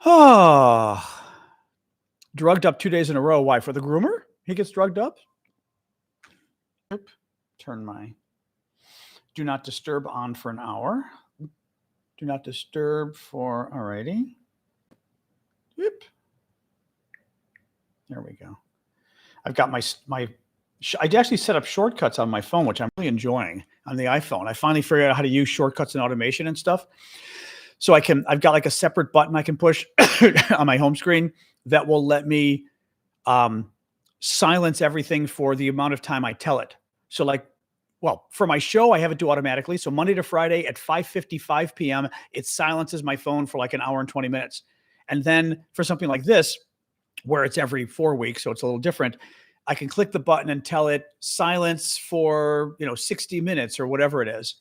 Oh, drugged up 2 days in a row. Why? For the groomer? He gets drugged up? Oop. Turn my do not disturb on for an hour. Do not disturb for, alrighty. Yep. There we go. I've got I actually set up shortcuts on my phone, which I'm really enjoying on the iPhone. I finally figured out how to use shortcuts and automation and stuff. So I've got like a separate button I can push on my home screen that will let me silence everything for the amount of time I tell it. So like, well, for my show, I have it do automatically. So Monday to Friday at 5:55 p.m., it silences my phone for like an hour and 20 minutes. And then for something like this, where it's every 4 weeks, so it's a little different, I can click the button and tell it silence for 60 minutes or whatever it is.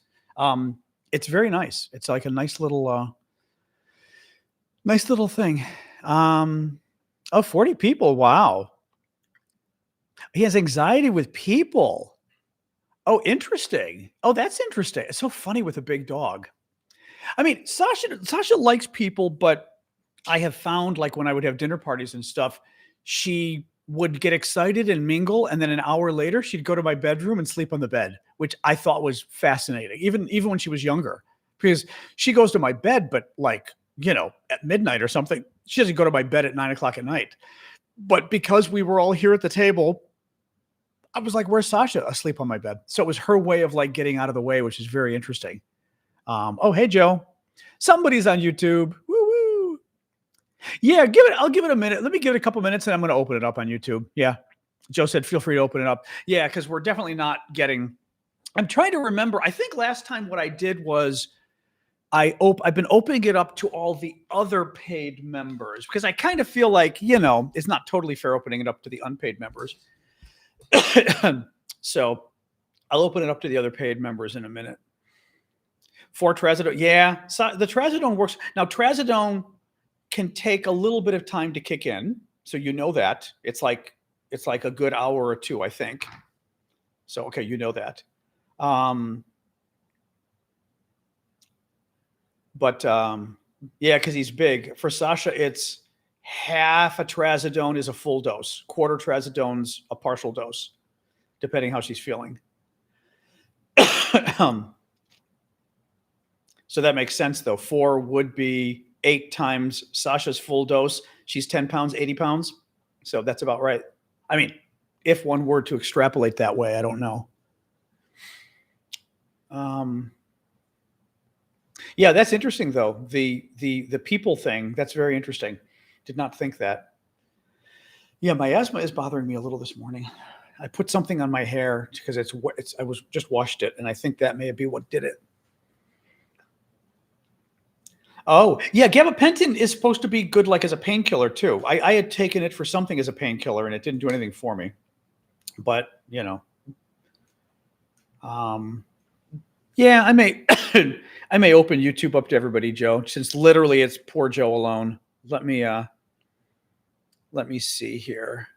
It's very nice. It's like a nice little thing. 40 people. Wow. He has anxiety with people. Oh, interesting. Oh, that's interesting. It's so funny with a big dog. I mean, Sasha likes people, but I have found, like, when I would have dinner parties and stuff, she would get excited and mingle, and then an hour later she'd go to my bedroom and sleep on the bed, which I thought was fascinating, even when she was younger, because she goes to my bed, but like, at midnight or something. She doesn't go to my bed at 9 o'clock at night. But because we were all here at the table, I was like, where's Sasha? Asleep on my bed. So it was her way of like getting out of the way, which is very interesting. Oh, hey, Joe. Somebody's on YouTube. Woo woo. Yeah, I'll give it a minute. Let me give it a couple minutes and I'm going to open it up on YouTube. Yeah. Joe said, feel free to open it up. Yeah, because we're definitely not getting. I'm trying to remember. I think last time what I did was I've been opening it up to all the other paid members because I kind of feel like, it's not totally fair opening it up to the unpaid members. So I'll open it up to the other paid members in a minute. For trazodone, yeah, so the trazodone works. Now, trazodone can take a little bit of time to kick in, so that it's like a good hour or two, I think. So okay, that. Yeah, because he's big. For Sasha, it's half a trazodone is a full dose. Quarter trazodone's a partial dose, depending how she's feeling. So that makes sense, though. 4 would be 8 times Sasha's full dose. She's 10 pounds, 80 pounds. So that's about right. I mean, if one were to extrapolate that way, I don't know. Yeah, that's interesting, though. The people thing, that's very interesting. Did not think that. Yeah, my asthma is bothering me a little this morning. I put something on my hair because I was just washed it, and I think that may be what did it. Oh, yeah, gabapentin is supposed to be good, like as a painkiller too. I had taken it for something as a painkiller, and it didn't do anything for me. But yeah, I may I may open YouTube up to everybody, Joe, since literally it's poor Joe alone. Let me see here.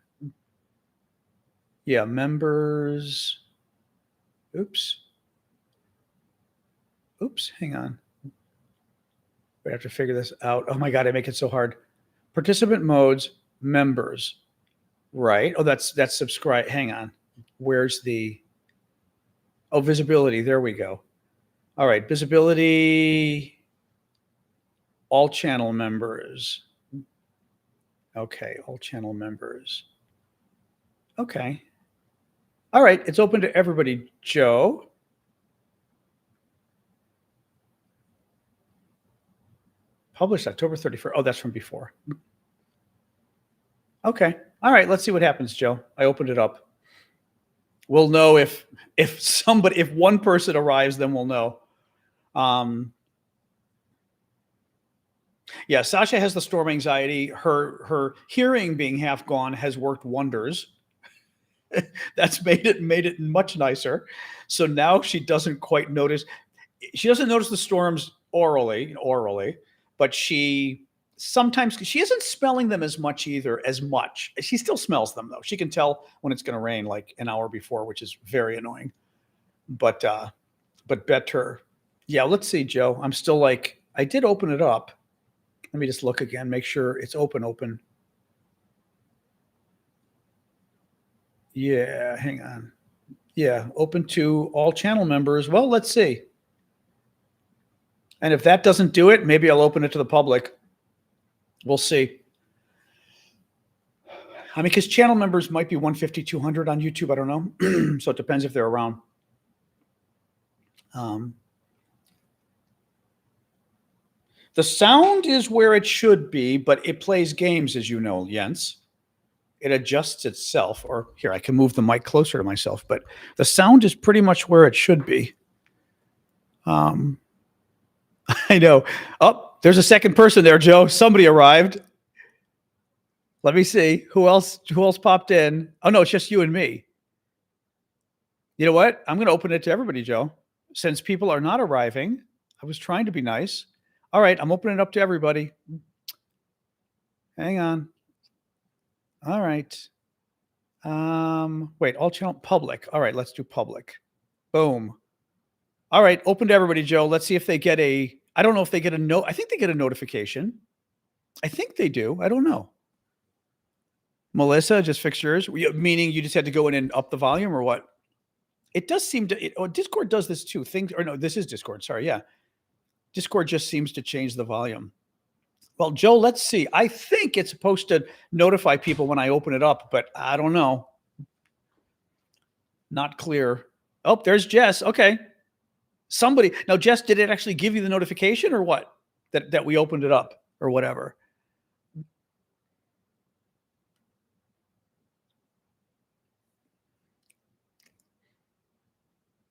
Yeah, members. Oops, hang on. We have to figure this out. Oh my God, I make it so hard. Participant modes, members. Right. Oh, that's subscribe. Hang on. Where's the visibility? There we go. All right, visibility, all channel members. Okay, all channel members. Okay. All right, it's open to everybody, Joe. Published October 31st. Oh, that's from before. Okay. All right, let's see what happens, Joe. I opened it up. We'll know if one person arrives, then we'll know. Yeah, Sasha has the storm anxiety. Her hearing being half gone has worked wonders. That's made it much nicer. So now she doesn't quite notice. She doesn't notice the storms orally, but she isn't smelling them as much. She still smells them, though. She can tell when it's going to rain like an hour before, which is very annoying. But better. Yeah, let's see, Joe. I'm still like, I did open it up. Let me just look again, make sure it's open. Yeah, hang on. Yeah, open to all channel members. Well, let's see. And if that doesn't do it, maybe I'll open it to the public. We'll see. I mean, because channel members might be 150, 200 on YouTube. I don't know. So it depends if they're around. The sound is where it should be, but it plays games, as you know, Jens. It adjusts itself. Or here, I can move the mic closer to myself, but the sound is pretty much where it should be. I know. Oh, there's a second person there, Joe. Somebody arrived. Let me see. Who else popped in? Oh, no, it's just you and me. You know what? I'm going to open it to everybody, Joe. Since people are not arriving, I was trying to be nice. All right, I'm opening it up to everybody. Hang on. All right. Wait, all channel public. All right, let's do public. Boom. All right, open to everybody, Joe. Let's see if they get I don't know if they get a note. I think they get a notification. I think they do. I don't know. Melissa, just fix yours. Meaning you just had to go in and up the volume or what? It does seem to, Discord does this too. This is Discord. Sorry. Yeah. Discord just seems to change the volume. Well, Joe, let's see. I think it's supposed to notify people when I open it up, but I don't know. Not clear. Oh, there's Jess. Okay. Somebody. Now, Jess, did it actually give you the notification or what? That we opened it up or whatever?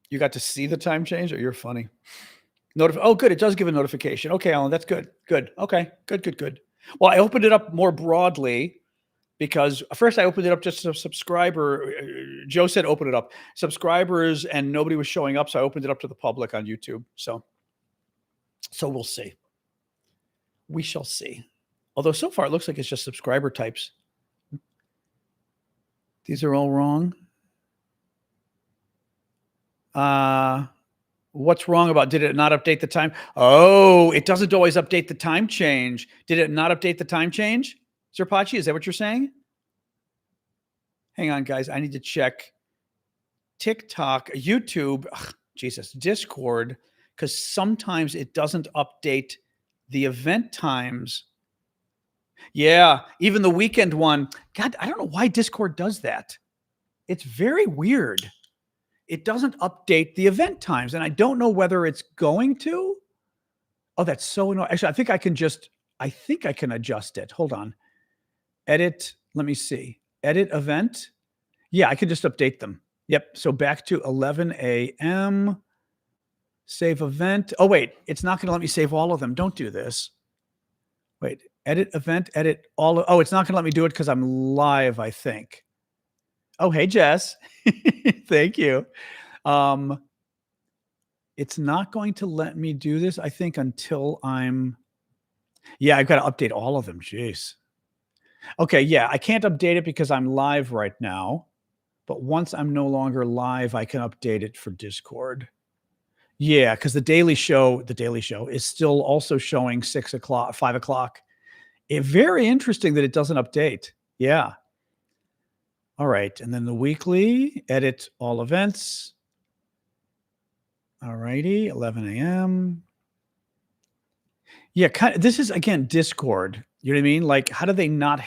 You got to see the time change, or you're funny. Oh, good. It does give a notification. Okay, Alan, that's good. Good. Okay, good. Well, I opened it up more broadly because first I opened it up just to subscriber. Joe said open it up. Subscribers, and nobody was showing up, so I opened it up to the public on YouTube. So we'll see. We shall see. Although so far it looks like it's just subscriber types. These are all wrong. What's wrong about, did it not update the time? Oh, it doesn't always update the time change. Did it not update the time change? Zerpachi, is that what you're saying? Hang on, guys. I need to check TikTok, YouTube, Jesus, Discord, because sometimes it doesn't update the event times. Yeah, even the weekend one. God, I don't know why Discord does that. It's very weird. It doesn't update the event times, and I don't know whether it's going to. Oh, that's so annoying. Actually, I think I can adjust it. Hold on. Edit. Let me see. Edit event. Yeah, I can just update them. Yep. So back to 11 a.m. Save event. Oh, wait. It's not going to let me save all of them. Don't do this. Wait. Edit event. Edit all. Oh, it's not going to let me do it because I'm live, I think. Oh, hey, Jess. Thank you. It's not going to let me do this, I think, until yeah, I've got to update all of them. Jeez. Okay, yeah, I can't update it because I'm live right now. But once I'm no longer live, I can update it for Discord. Yeah, because the Daily Show is still also showing 6 o'clock, 5 o'clock. Very interesting that it doesn't update. Yeah. All right. And then the weekly, edit all events. All righty. 11 a.m. Yeah. This is, again, Discord. You know what I mean? Like, how do they not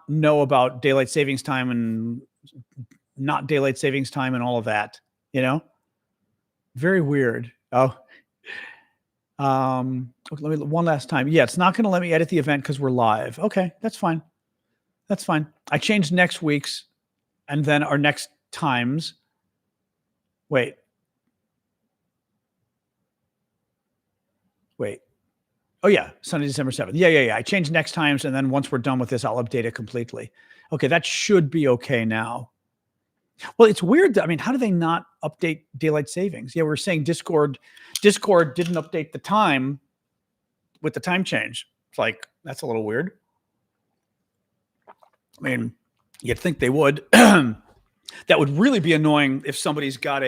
know about daylight savings time and not daylight savings time and all of that? You know? Very weird. Oh, let me one last time. Yeah, it's not going to let me edit the event because we're live. Okay, that's fine. That's fine. I changed next week's and then our next times. Wait. Oh, yeah. Sunday, December 7th. Yeah. I changed next times. And then once we're done with this, I'll update it completely. Okay, that should be okay now. Well, it's weird. I mean, how do they not update daylight savings? Yeah, we're saying Discord didn't update the time with the time change. It's like, that's a little weird. I mean, you'd think they would. That would really be annoying if somebody's got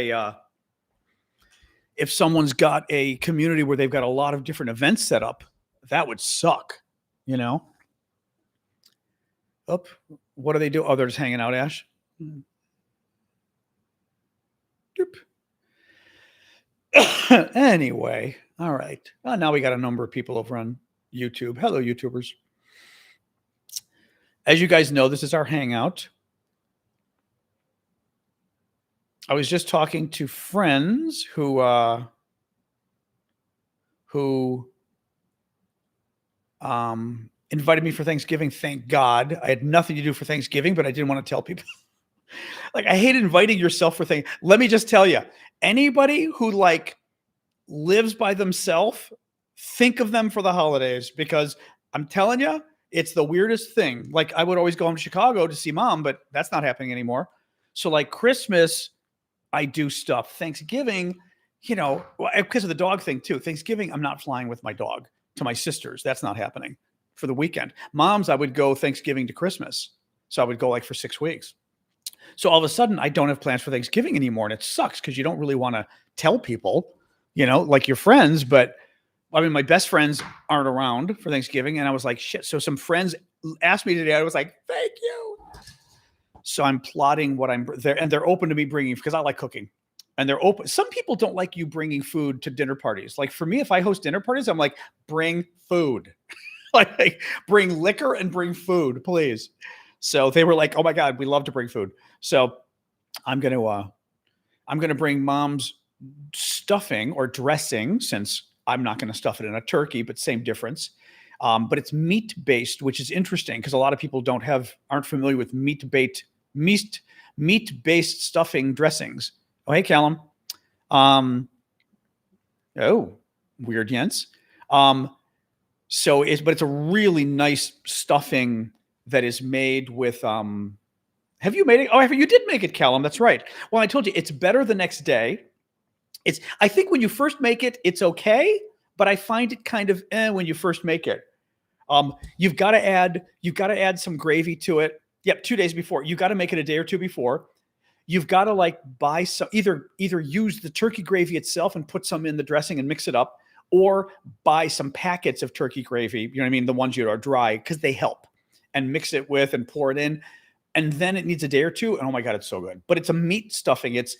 if someone's got a community where they've got a lot of different events set up, that would suck, you know? Oh, what do they do? Oh, they're just hanging out, Ash. Anyway, all right. Now we got a number of people over on YouTube. Hello, YouTubers. As you guys know, this is our Hangout. I was just talking to friends who invited me for Thanksgiving. Thank God. I had nothing to do for Thanksgiving, but I didn't want to tell people. Like, I hate inviting yourself for things. Let me just tell you, anybody who like lives by themselves, think of them for the holidays, because I'm telling you, it's the weirdest thing. Like, I would always go home to Chicago to see mom, but that's not happening anymore. So like Christmas, I do stuff. Thanksgiving, you know, because of the dog thing too. Thanksgiving, I'm not flying with my dog to my sister's. That's not happening for the weekend. Mom's, I would go Thanksgiving to Christmas. So I would go like for 6 weeks. So all of a sudden, I don't have plans for Thanksgiving anymore. And it sucks because you don't really want to tell people, you know, like your friends. But I mean, my best friends aren't around for Thanksgiving. And I was like, shit. So some friends asked me today. I was like, thank you. So I'm plotting what I'm there. And they're open to me bringing, because I like cooking. And they're open. Some people don't like you bringing food to dinner parties. Like for me, if I host dinner parties, I'm like, bring food. Like bring liquor and bring food, please. So they were like, oh my God, we love to bring food. So I'm going to bring mom's stuffing or dressing, since I'm not going to stuff it in a turkey, but same difference. But it's meat-based, which is interesting because a lot of people aren't familiar with meat-based stuffing dressings. Oh, hey, Callum. Oh, weird, Jens. But it's a really nice stuffing that is made with, have you made it? Oh, you did make it, Callum. That's right. Well, I told you it's better the next day. I think when you first make it, it's okay, but I find it kind of when you first make it. You've got to add some gravy to it. Yep, 2 days before. You got to make it a day or two before. You've got to like buy some, either use the turkey gravy itself and put some in the dressing and mix it up, or buy some packets of turkey gravy. You know what I mean? The ones that are dry, because they help, and mix it with and pour it in. And then it needs a day or two. And oh my God, it's so good. But it's a meat stuffing. It's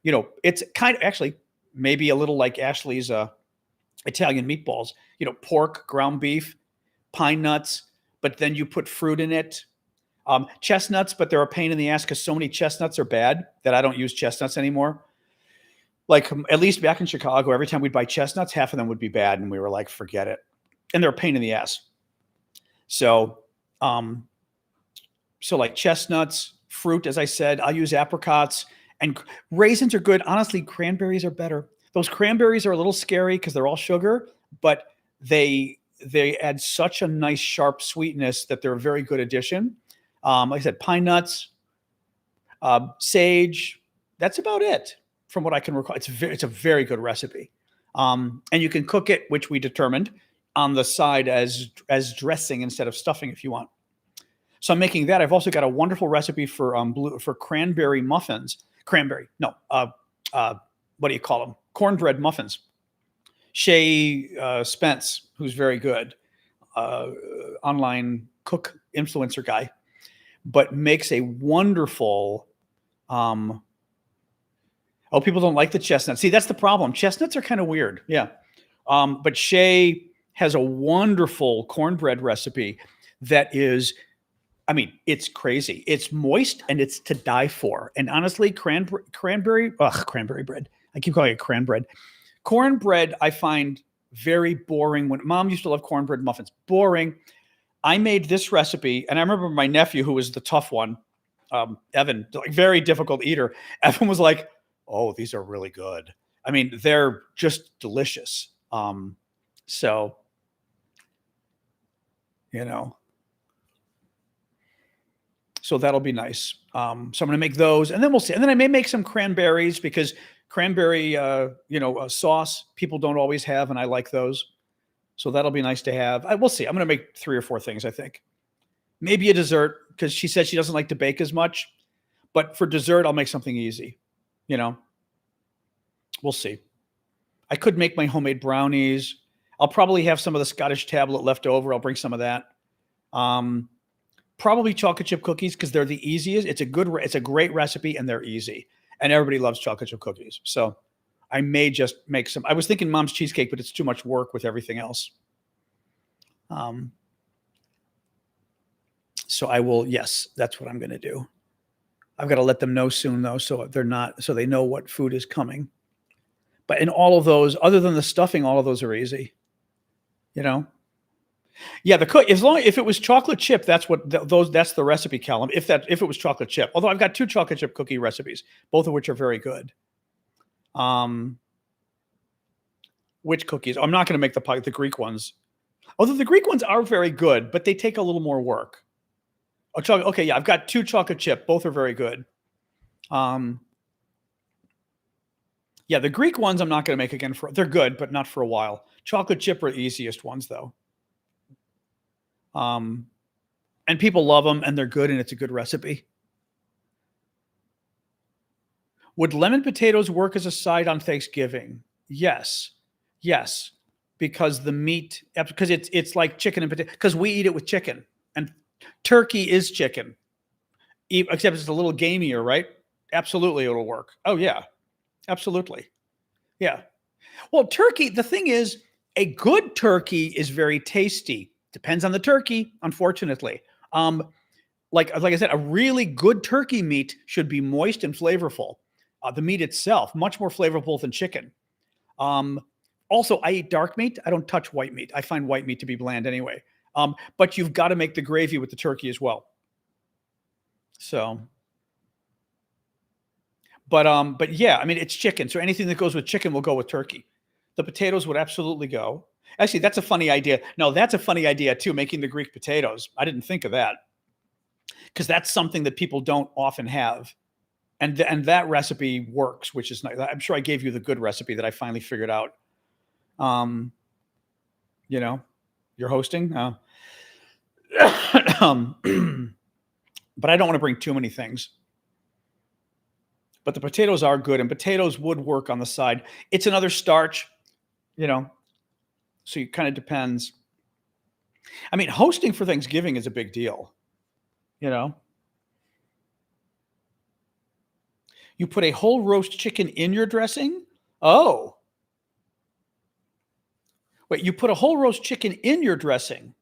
you know, it's kind of actually maybe a little like Ashley's Italian meatballs, you know, pork, ground beef, pine nuts, but then you put fruit in it. Chestnuts, but they're a pain in the ass because so many chestnuts are bad that I don't use chestnuts anymore. Like, at least back in Chicago, every time we'd buy chestnuts, half of them would be bad. And we were like, forget it. And they're a pain in the ass. So like chestnuts, fruit, as I said, I'll use apricots, and raisins are good. Honestly, cranberries are better. Those cranberries are a little scary because they're all sugar, but they add such a nice sharp sweetness that they're a very good addition. Like I said, pine nuts, sage. That's about it from what I can recall. It's a very good recipe. And you can cook it, which we determined, on the side as dressing instead of stuffing if you want. So I'm making that. I've also got a wonderful recipe for cranberry muffins. What do you call them? Cornbread muffins. Shay Spence, who's very good, online cook influencer guy, but makes a wonderful. People don't like the chestnuts. See, that's the problem. Chestnuts are kind of weird. Yeah. But Shay has a wonderful cornbread recipe that is, I mean, it's crazy. It's moist and it's to die for. And honestly, cranberry bread. I keep calling it cranbread. Cornbread, I find very boring. When mom used to love cornbread muffins, boring. I made this recipe, and I remember my nephew, who was the tough one, Evan, like very difficult eater. Evan was like, "Oh, these are really good. I mean, they're just delicious." So, you know. So that'll be nice. So I'm going to make those, and then we'll see. And then I may make some cranberries, because cranberry, sauce people don't always have, and I like those. So that'll be nice to have. We'll see. I'm going to make 3 or 4 things, I think. Maybe a dessert, because she said she doesn't like to bake as much. But for dessert, I'll make something easy. You know, we'll see. I could make my homemade brownies. I'll probably have some of the Scottish tablet left over. I'll bring some of that. Probably chocolate chip cookies because they're the easiest. It's a great recipe and they're easy. And everybody loves chocolate chip cookies. So I may just make some. I was thinking mom's cheesecake, but it's too much work with everything else. So I will, yes, that's what I'm going to do. I've got to let them know soon though, so they know what food is coming. But in all of those, other than the stuffing, all of those are easy. Yeah, if it was chocolate chip, that's the recipe column. If it was chocolate chip, although I've got 2 chocolate chip cookie recipes, both of which are very good. Which cookies? I'm not going to make the Greek ones, although the Greek ones are very good, but they take a little more work. Okay, yeah, I've got 2 chocolate chip, both are very good. Yeah, the Greek ones I'm not going to make again they're good, but not for a while. Chocolate chip are the easiest ones though. And people love them and they're good and it's a good recipe. Would lemon potatoes work as a side on Thanksgiving? Yes, because it's like chicken and potato, because we eat it with chicken and turkey is chicken, except it's a little gamier, right? Absolutely, it'll work. Oh yeah, absolutely. Yeah. Well, turkey, the thing is, a good turkey is very tasty. Depends on the turkey, unfortunately. Like I said, a really good turkey meat should be moist and flavorful. The meat itself, much more flavorful than chicken. Also, I eat dark meat. I don't touch white meat. I find white meat to be bland anyway. But you've got to make the gravy with the turkey as well. So, but yeah, I mean, it's chicken. So anything that goes with chicken will go with turkey. The potatoes would absolutely go. Actually, that's a funny idea. No, that's a funny idea too, making the Greek potatoes. I didn't think of that because that's something that people don't often have. And that recipe works, which is nice. I'm sure I gave you the good recipe that I finally figured out. You're hosting. But I don't want to bring too many things. But the potatoes are good, and potatoes would work on the side. It's another starch, so it kind of depends. I mean, hosting for Thanksgiving is a big deal, You put a whole roast chicken in your dressing? Oh. Wait, you put a whole roast chicken in your dressing?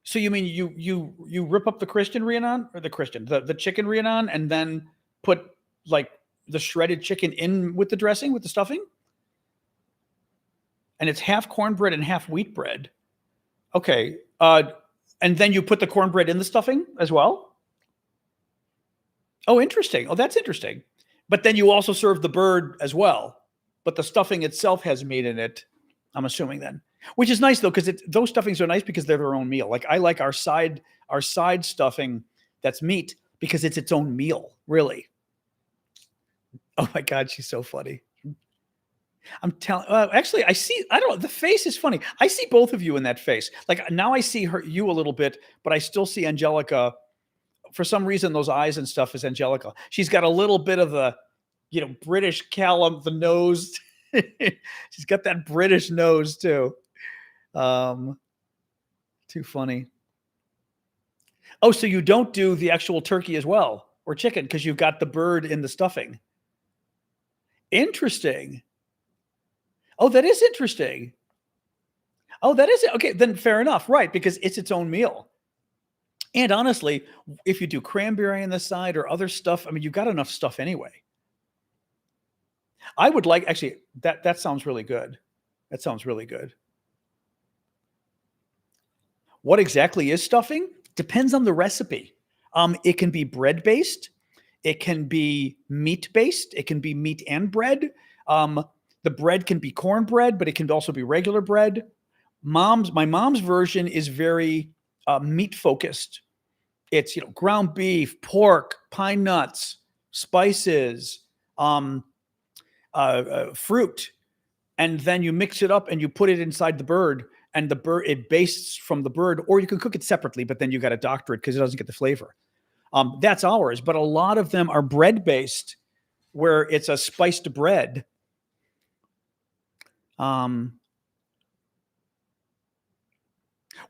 So you mean you rip up the Christian Rhiannon or the chicken Rhiannon and then put like the shredded chicken in with the dressing, with the stuffing? And it's half cornbread and half wheat bread. Okay. And then you put the cornbread in the stuffing as well? Oh, interesting. Oh, that's interesting. But then you also serve the bird as well. But the stuffing itself has meat in it, I'm assuming then. Which is nice though, because those stuffings are nice because they're their own meal. Like I like our side stuffing that's meat because it's its own meal, really. Oh my God, she's so funny. I'm telling. Actually, I don't know. The face is funny. I see both of you in that face. Like now, I see you a little bit, but I still see Angelica. For some reason, those eyes and stuff is Angelica. She's got a little bit of the, British Callum, the nose. She's got that British nose too. Too funny. Oh, so you don't do the actual turkey as well, or chicken, because you've got the bird in the stuffing. Interesting. Oh, that is interesting. Oh, that is it. Okay, then fair enough. Right, because it's its own meal. And honestly, if you do cranberry on the side or other stuff, I mean, you've got enough stuff anyway. I would like, actually, that sounds really good. That sounds really good. What exactly is stuffing? Depends on the recipe. It can be bread-based. It can be meat-based. It can be meat and bread. The bread can be cornbread, but it can also be regular bread. My mom's version is very meat-focused. It's, ground beef, pork, pine nuts, spices, fruit, and then you mix it up and you put it inside the bird, and it bastes from the bird, or you can cook it separately, but then you got to doctor it because it doesn't get the flavor. That's ours, but a lot of them are bread-based, where it's a spiced bread. Um,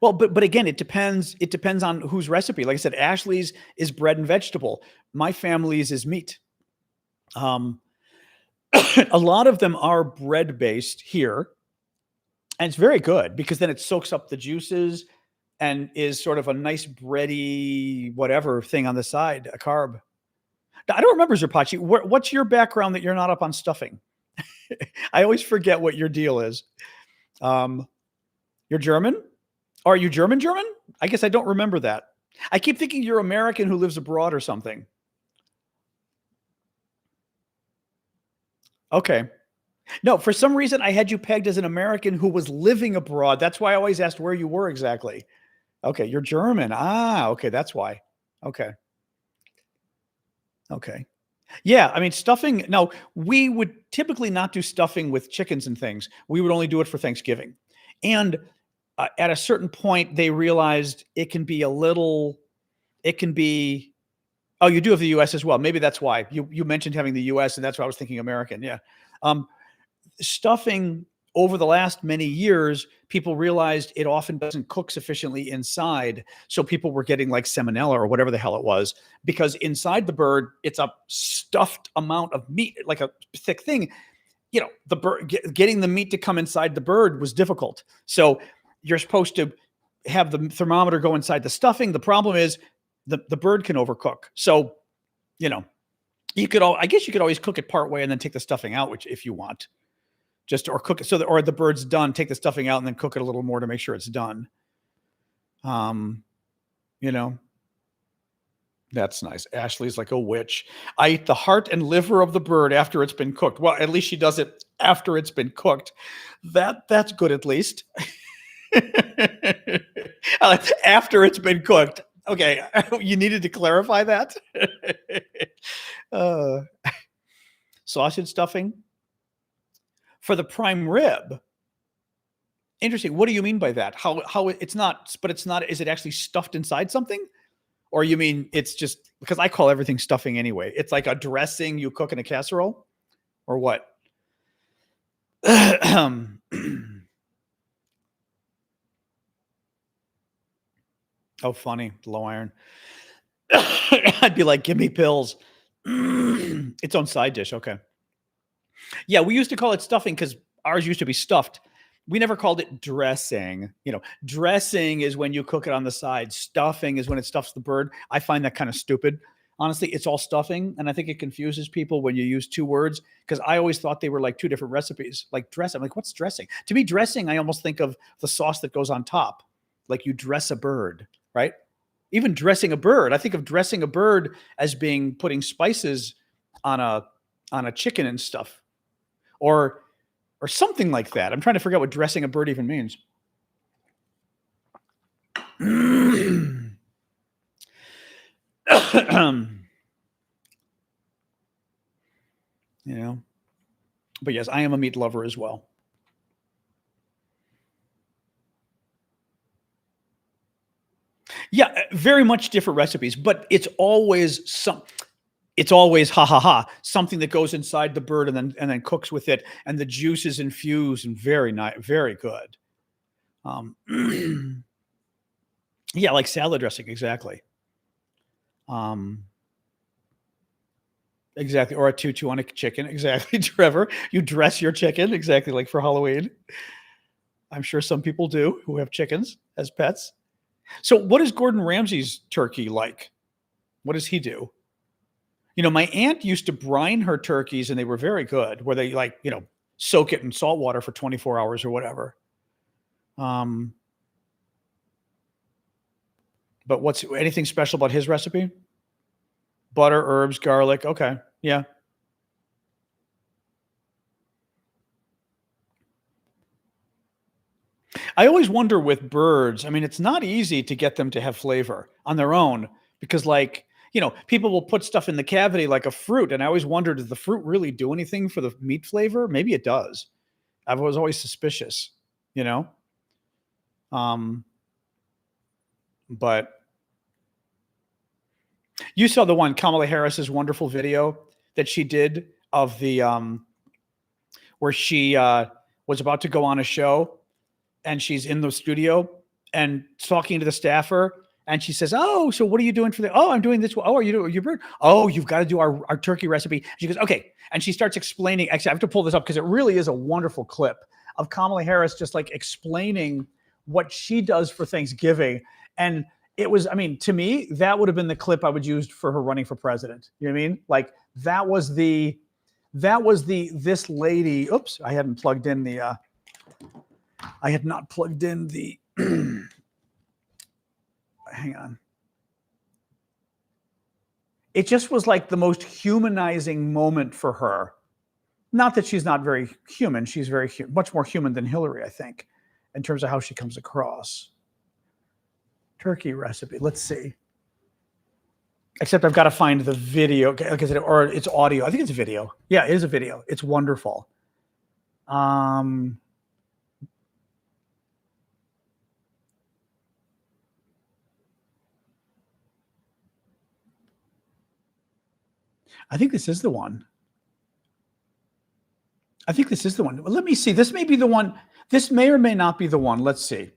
well, but again, it depends. It depends on whose recipe. Like I said, Ashley's is bread and vegetable. My family's is meat. Um, a lot of them are bread based here, and it's very good because then it soaks up the juices and is sort of a nice bready whatever thing on the side, a carb. I don't remember Zerpachi. What's your background that you're not up on stuffing? I always forget what your deal is. Um, you're German? Are you German German? I guess I don't remember that. I keep thinking you're American who lives abroad or something. Okay. No, for some reason I had you pegged as an American who was living abroad. That's why I always asked where you were exactly. Okay, you're German. Ah, okay, that's why. Okay. Okay. Yeah, I mean, stuffing. Now, we would typically not do stuffing with chickens and things. We would only do it for Thanksgiving. And at a certain point, they realized it can be a little, it can be, oh, you do have the US as well. Maybe that's why you mentioned having the US, and that's why I was thinking American. Yeah. Um, Stuffing over the last many years, people realized it often doesn't cook sufficiently inside. So people were getting like salmonella or whatever the hell it was, because inside the bird, it's a stuffed amount of meat, like a thick thing. You know, the bird getting the meat to come inside the bird was difficult. So you're supposed to have the thermometer go inside the stuffing. The problem is the bird can overcook. So, you know, I guess you could always cook it part way and then take the stuffing out, which if you want. Just or cook it so that or the bird's done, take the stuffing out and then cook it a little more to make sure it's done. You know, that's nice. Ashley's like a witch. I eat the heart and liver of the bird after it's been cooked. Well, at least she does it after it's been cooked. That's good at least. After it's been cooked. Okay, you needed to clarify that. uh, Sausage stuffing for the prime rib. Interesting. What do you mean by that? How it's not, but it's not, is it actually stuffed inside something? Or you mean it's just because I call everything stuffing anyway. It's like a dressing you cook in a casserole or what? Oh, funny. Low iron. I'd be like, give me pills. Its own side dish. Okay. Yeah, we used to call it stuffing because ours used to be stuffed. We never called it dressing. You know, dressing is when you cook it on the side. Stuffing is when it stuffs the bird. I find that kind of stupid. Honestly, it's all stuffing, and I think it confuses people when you use two words because I always thought they were like two different recipes. Like dress, I'm like, what's dressing? To me, dressing, I almost think of the sauce that goes on top, like you dress a bird, right? Even dressing a bird, I think of dressing a bird as being putting spices on a chicken and stuff, or something like that. I'm trying to forget what dressing a bird even means. You know, but yes, I am a meat lover as well. Yeah, very much different recipes, but it's always ha ha ha something that goes inside the bird and then cooks with it, and the juice is infused and very nice, very good. Um, yeah, like salad dressing, exactly. Um, exactly, or a tutu on a chicken, exactly. Trevor, you dress your chicken exactly like for Halloween. I'm sure some people do who have chickens as pets. So, what is Gordon Ramsay's turkey like? What does he do? You know, my aunt used to brine her turkeys, and they were very good. Where they like, you know, soak it in salt water for 24 hours or whatever. Um, but what's anything special about his recipe? Butter, herbs, garlic. Okay, yeah. I always wonder with birds. I mean, it's not easy to get them to have flavor on their own because, like, you know, people will put stuff in the cavity like a fruit, and I always wonder, does the fruit really do anything for the meat flavor? Maybe it does. I was always suspicious, you know. Um, but you saw the one Kamala Harris's wonderful video that she did of the where she was about to go on a show, and she's in the studio and talking to the staffer. And she says, "Oh, so what are you doing for the? Oh, I'm doing this. Oh, are you doing your bird? Oh, you've got to do our turkey recipe." She goes, "Okay," and she starts explaining. Actually, I have to pull this up because it really is a wonderful clip of Kamala Harris just like explaining what she does for Thanksgiving. And it was, I mean, to me, that would have been the clip I would use for her running for president. You know what I mean? Like that was this lady. Oops, I hadn't plugged in the. I had not plugged in the. Hang on. It just was like the most humanizing moment for her. Not that she's not very human. She's very much more human than Hillary, I think, in terms of how she comes across. Turkey recipe. Let's see. Except I've got to find the video, or it's audio. I think it's a video. Yeah, it is a video. It's wonderful. I think this is the one. I think this is the one. Well, let me see. This may be the one. This may or may not be the one. Let's see.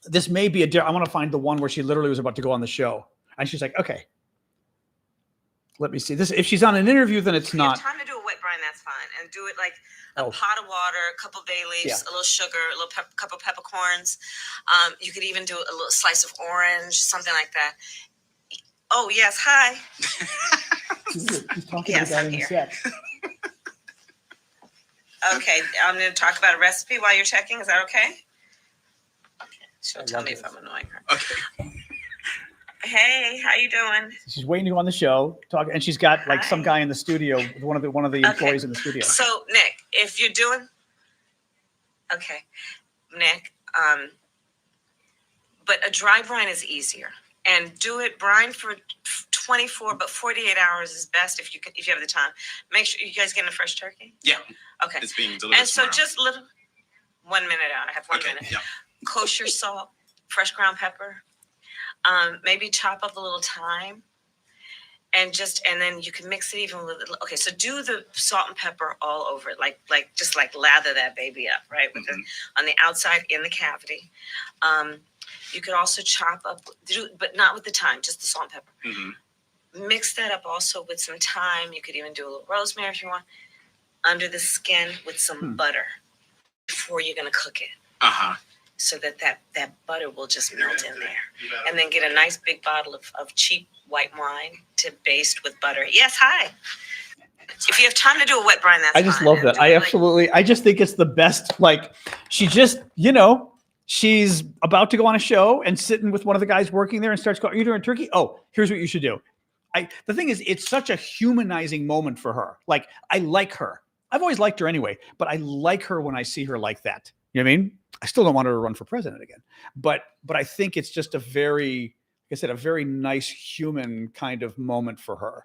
This may be I want to find the one where she literally was about to go on the show. And she's like, okay, let me see. This, if she's on an interview, then it's not. If you have time to do a wet brine, that's fine. And do it like a pot of water, a couple bay leaves, a little sugar, a little couple peppercorns. You could even do a little slice of orange, something like that. Oh, yes. Hi. He's talking to the guy in the set. Okay. I'm going to talk about a recipe while you're checking. Is that okay? She'll tell me if I'm annoying her. Okay. Hey, how you doing? She's waiting to go on the show, and she's got like some guy in the studio, one of the employees in the studio. So Nick, if you're doing, Nick, but a dry brine is easier, and do it brine for 24, but 48 hours is best if you have the time. Make sure you guys getting a fresh turkey. Yeah. Okay. It's being delivered. And so tomorrow. just little 1 minute out. I have 1 minute. Yeah. Kosher salt, fresh ground pepper. Maybe chop up a little thyme, and then you can mix it even with. Okay, so do the salt and pepper all over it, like just like lather that baby up, right? With on the outside in the cavity. You could also chop up, but not with the thyme, just the salt and pepper. Mm-hmm. Mix that up also with some thyme. You could even do a little rosemary if you want, under the skin with some butter before you're gonna cook it. So that butter will just melt in there. And then get a nice big bottle of cheap white wine to baste with butter. Yes, hi. If you have time to do a wet brine, that's fine. I just love that. I just think it's the best. Like, she just, she's about to go on a show and sitting with one of the guys working there and starts going, "Are you doing turkey? Oh, here's what you should do." The thing is, it's such a humanizing moment for her. Like, I like her. I've always liked her anyway, but I like her when I see her like that. You know what I mean? I still don't want her to run for president again, but I think it's just a very nice human kind of moment for her,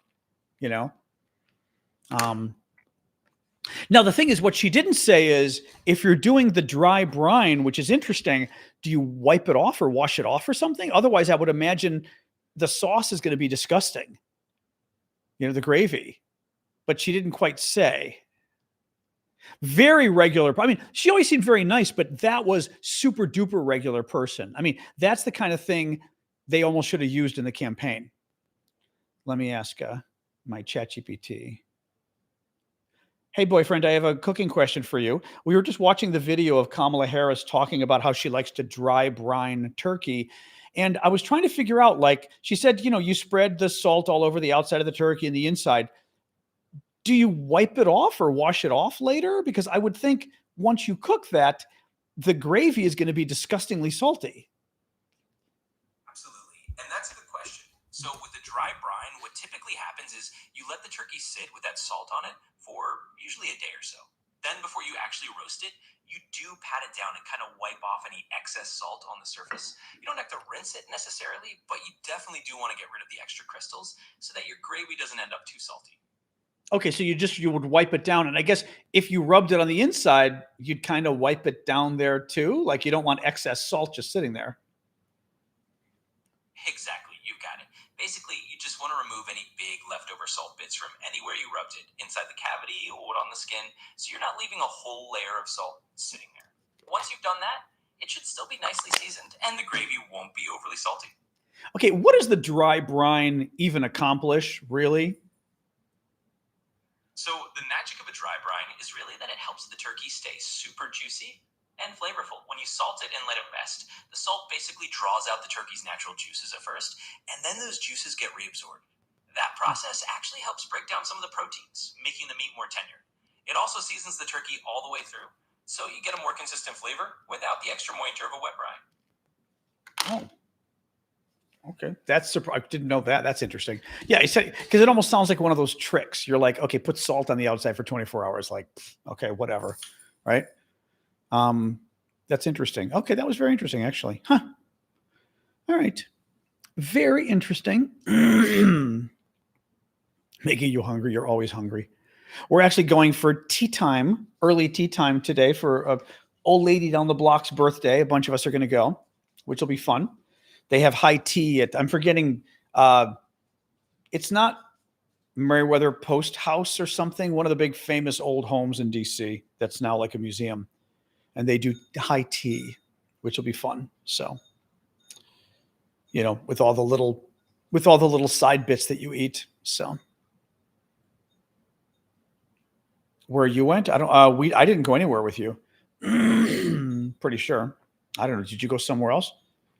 Now the thing is, what she didn't say is, if you're doing the dry brine, which is interesting, do you wipe it off or wash it off or something? Otherwise, I would imagine the sauce is going to be disgusting, the gravy, but she didn't quite say. Very regular. I mean, she always seemed very nice, but that was super duper regular person. I mean, that's the kind of thing they almost should have used in the campaign. Let me ask my ChatGPT. Hey, boyfriend, I have a cooking question for you. We were just watching the video of Kamala Harris talking about how she likes to dry brine turkey. And I was trying to figure out, like, she said, you spread the salt all over the outside of the turkey and the inside. Do you wipe it off or wash it off later? Because I would think once you cook that, the gravy is going to be disgustingly salty. Absolutely. And that's a good question. So with the dry brine, what typically happens is you let the turkey sit with that salt on it for usually a day or so. Then before you actually roast it, you do pat it down and kind of wipe off any excess salt on the surface. You don't have to rinse it necessarily, but you definitely do want to get rid of the extra crystals so that your gravy doesn't end up too salty. Okay, so you would wipe it down. And I guess if you rubbed it on the inside, you'd kind of wipe it down there too. Like, you don't want excess salt just sitting there. Exactly, you got it. Basically, you just want to remove any big leftover salt bits from anywhere you rubbed it, inside the cavity or on the skin, so you're not leaving a whole layer of salt sitting there. Once you've done that, it should still be nicely seasoned, and the gravy won't be overly salty. Okay, what does the dry brine even accomplish, really? So the magic of a dry brine is really that it helps the turkey stay super juicy and flavorful. When you salt it and let it rest, the salt basically draws out the turkey's natural juices at first, and then those juices get reabsorbed. That process actually helps break down some of the proteins, making the meat more tender. It also seasons the turkey all the way through, so you get a more consistent flavor without the extra moisture of a wet brine. Oh. Okay, I didn't know that. That's interesting. Yeah, I said because it almost sounds like one of those tricks. You're like, okay, put salt on the outside for 24 hours. Like, okay, whatever, right? That's interesting. Okay, that was very interesting, actually. Huh. All right, very interesting. Making you hungry. You're always hungry. We're actually going for tea time, early tea time today for a old lady down the block's birthday. A bunch of us are going to go, which will be fun. They have high tea at, I'm forgetting, it's not Meriwether Post House or something, one of the big famous old homes in DC that's now like a museum. And they do high tea, which will be fun. So, you know, with all the little side bits that you eat. So where you went, I didn't go anywhere with you. Pretty sure. I don't know. Did you go somewhere else?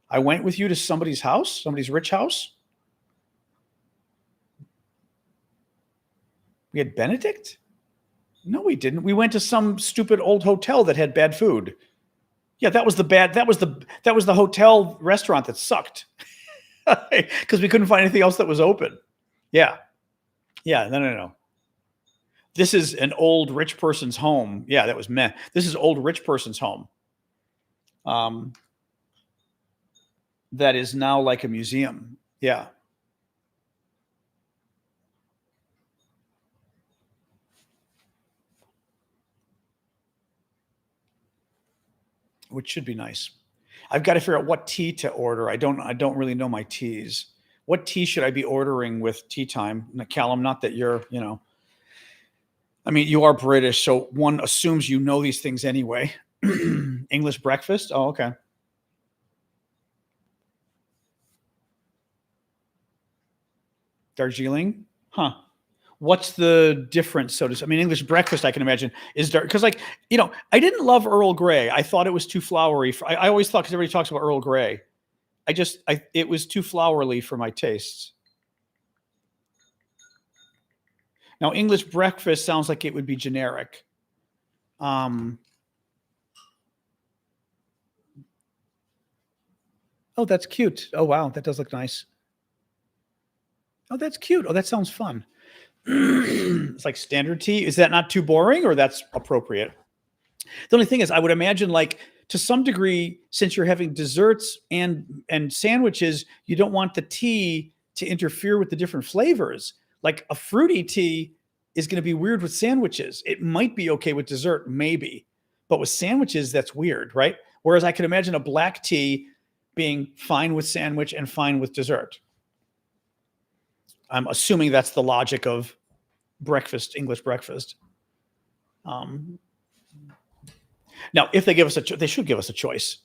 I went with you to somebody's house, somebody's rich house. We had Benedict? No, we didn't. We went to some stupid old hotel that had bad food. Yeah, that was the hotel restaurant that sucked because we couldn't find anything else that was open. Yeah. Yeah. No. This is an old rich person's home. Yeah, that was meh. This is old rich person's home. That is now like a museum. Yeah. Which should be nice. I've got to figure out what tea to order. I don't really know my teas. What tea should I be ordering with tea time? Callum, not that you're, I mean, you are British, so one assumes you know these things anyway. English breakfast? Oh, okay. Darjeeling? Huh. What's the difference? So I mean, English breakfast, I can imagine, is dark. Because, like, I didn't love Earl Grey. I thought it was too flowery. I always thought, because everybody talks about Earl Grey, it was too flowery for my tastes. Now, English breakfast sounds like it would be generic. Oh, that's cute. Oh, wow. That does look nice. Oh, that's cute. Oh, that sounds fun. It's like standard tea. Is that not too boring, or that's appropriate? The only thing is, I would imagine, like, to some degree, since you're having desserts and sandwiches, you don't want the tea to interfere with the different flavors. Like a fruity tea is going to be weird with sandwiches. It might be okay with dessert, maybe, but with sandwiches, that's weird, right? Whereas I can imagine a black tea being fine with sandwich and fine with dessert. I'm assuming that's the logic of breakfast, English breakfast. Now, if they give us they should give us a choice.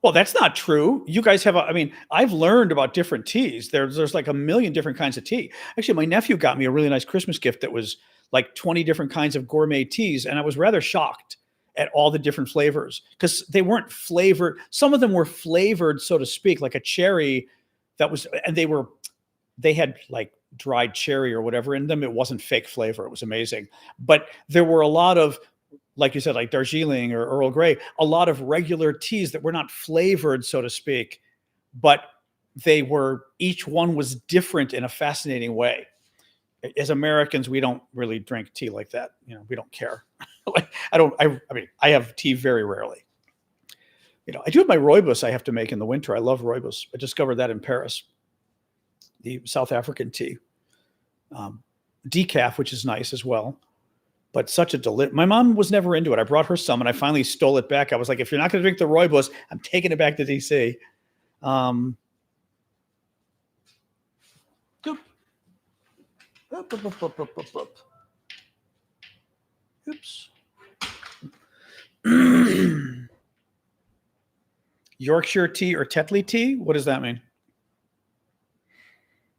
Well, that's not true. You guys have I've learned about different teas. There's like a million different kinds of tea. Actually, my nephew got me a really nice Christmas gift that was like 20 different kinds of gourmet teas, and I was rather shocked at all the different flavors, because they weren't flavored. Some of them were flavored, so to speak, like a cherry and they had like dried cherry or whatever in them. It wasn't fake flavor. It was amazing. But there were a lot of, like you said, like Darjeeling or Earl Grey, a lot of regular teas that were not flavored, so to speak, but each one was different in a fascinating way. As Americans, we don't really drink tea like that. We don't care. I have tea very rarely. I do have my rooibos I have to make in the winter. I love rooibos. I discovered that in Paris. The South African tea. Decaf, which is nice as well. But such a my mom was never into it. I brought her some, and I finally stole it back. I was like, if you're not going to drink the rooibos, I'm taking it back to DC. Up, up, up, up, up, up, up. Oops. Yorkshire tea or Tetley tea? What does that mean?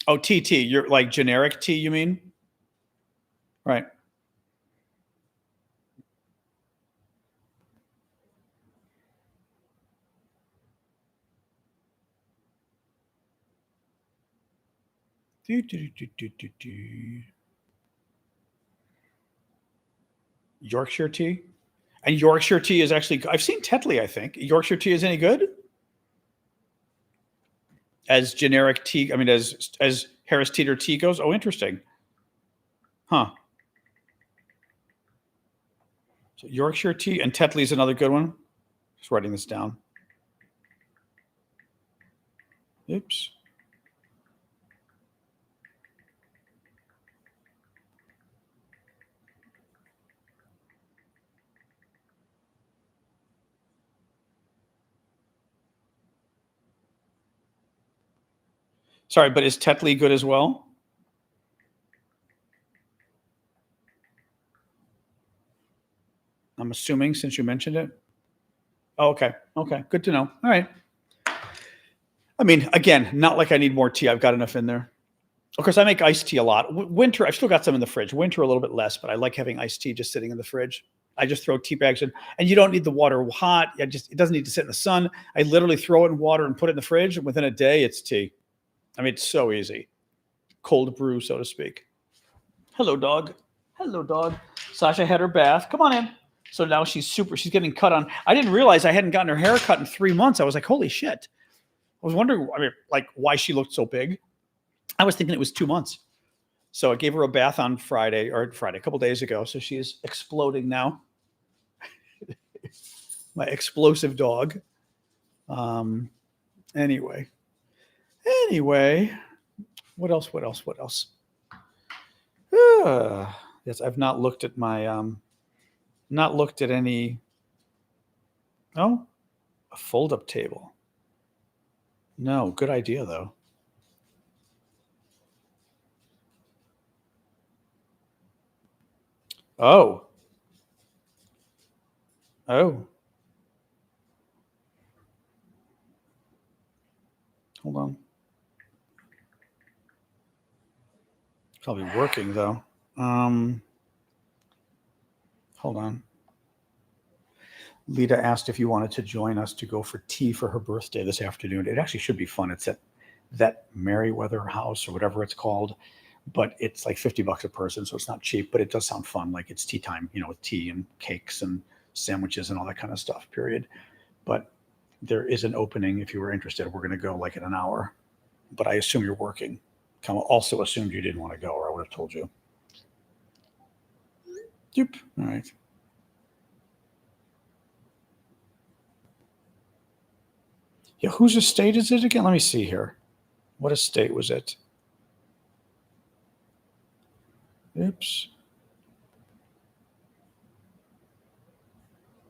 Oh, TT. You're like generic tea, you mean? Right. Yorkshire tea? And Yorkshire tea is actually, I've seen Tetley, I think. Yorkshire tea is any good? As generic tea, I mean, as Harris Teeter tea goes? Oh, interesting. Huh. So Yorkshire tea and Tetley is another good one. Just writing this down. Oops. Sorry, but is Tetley good as well? I'm assuming since you mentioned it. Oh, okay. Okay. Good to know. All right. I mean, again, not like I need more tea. I've got enough in there. Of course, I make iced tea a lot. Winter, I've still got some in the fridge. Winter, a little bit less, but I like having iced tea just sitting in the fridge. I just throw tea bags in, and you don't need the water hot. It doesn't need to sit in the sun. I literally throw it in water and put it in the fridge, and within a day, it's tea. I mean, it's so easy. Cold brew, so to speak. Hello, dog. Hello, dog. Sasha had her bath. Come on in. So now she's getting cut on. I didn't realize I hadn't gotten her hair cut in 3 months. I was like, holy shit. I was wondering, I mean, like, why she looked so big. I was thinking it was 2 months. So I gave her a bath on Friday, a couple days ago. So she's exploding now. My explosive dog. Anyway, what else? Yes, I've not looked at my, not looked at any. Oh, a fold-up table. No, good idea though. Oh. Hold on. Probably working though. Hold on. Lita asked if you wanted to join us to go for tea for her birthday this afternoon. It actually should be fun. It's at that Merriweather House or whatever it's called, but it's like $50 a person, so it's not cheap, but it does sound fun. Like it's tea time, with tea and cakes and sandwiches and all that kind of stuff, period. But there is an opening if you were interested. We're going to go like in an hour, but I assume you're working. I also assumed you didn't want to go, or I would have told you. Yep. All right. Yeah, whose estate is it again? Let me see here. What estate was it? Oops.